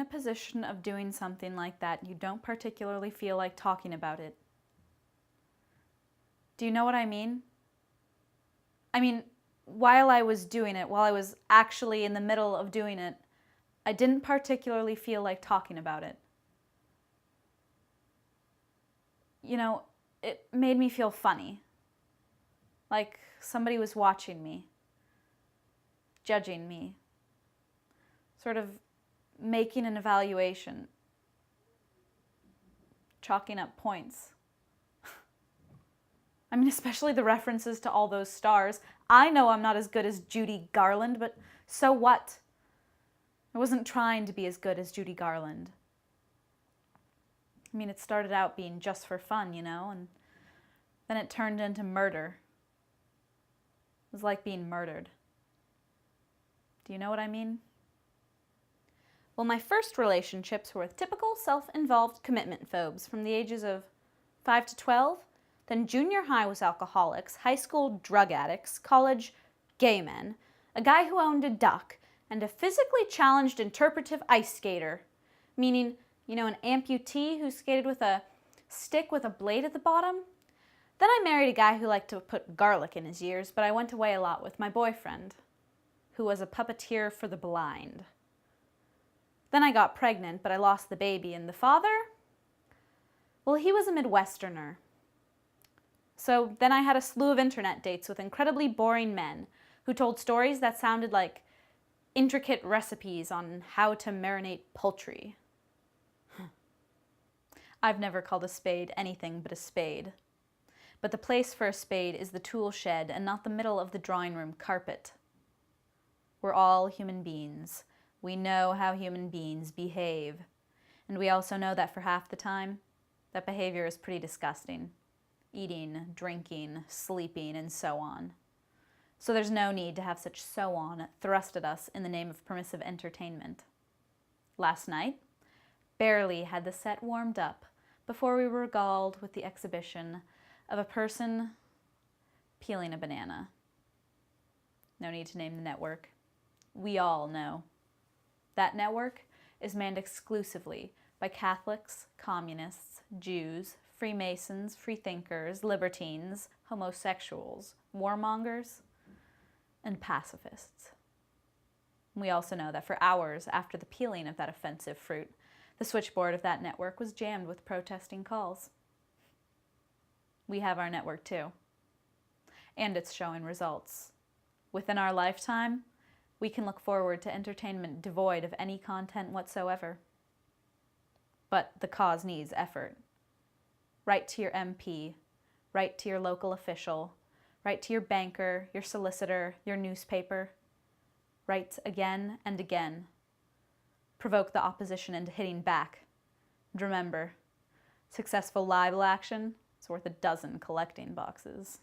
in a position of doing something like that, you don't particularly feel like talking about it. Do you know what I mean? I mean, while I was doing it, while I was actually in the middle of doing it, I didn't particularly feel like talking about it. You know, it made me feel funny. Like somebody was watching me, judging me, sort of making an evaluation, chalking up points. I mean, especially the references to all those stars. I know I'm not as good as Judy Garland, but so what? I wasn't trying to be as good as Judy Garland. I mean, it started out being just for fun, you know, and then it turned into murder. It was like being murdered. Do you know what I mean? Well, my first relationships were with typical self-involved commitment phobes from the ages of 5 to 12. Then junior high was alcoholics, high school drug addicts, college gay men, a guy who owned a duck, and a physically challenged interpretive ice skater, meaning, you know, an amputee who skated with a stick with a blade at the bottom. Then I married a guy who liked to put garlic in his ears, but I went away a lot with my boyfriend, who was a puppeteer for the blind. Then I got pregnant, but I lost the baby, and the father? Well, he was a Midwesterner. So then I had a slew of internet dates with incredibly boring men who told stories that sounded like intricate recipes on how to marinate poultry. I've never called a spade anything but a spade. But the place for a spade is the tool shed and not the middle of the drawing room carpet. We're all human beings. We know how human beings behave. And we also know that for half the time, that behavior is pretty disgusting. Eating, drinking, sleeping, and so on. So there's no need to have such so on thrust at us in the name of permissive entertainment. Last night, barely had the set warmed up before we were regaled with the exhibition of a person peeling a banana. No need to name the network. We all know. That network is manned exclusively by Catholics, communists, Jews, Freemasons, freethinkers, libertines, homosexuals, warmongers, and pacifists. We also know that for hours after the peeling of that offensive fruit, the switchboard of that network was jammed with protesting calls. We have our network too, and it's showing results. Within our lifetime, we can look forward to entertainment devoid of any content whatsoever. But the cause needs effort. Write to your MP, write to your local official, write to your banker, your solicitor, your newspaper. Write again and again. Provoke the opposition into hitting back. And remember, successful libel action is worth a dozen collecting boxes.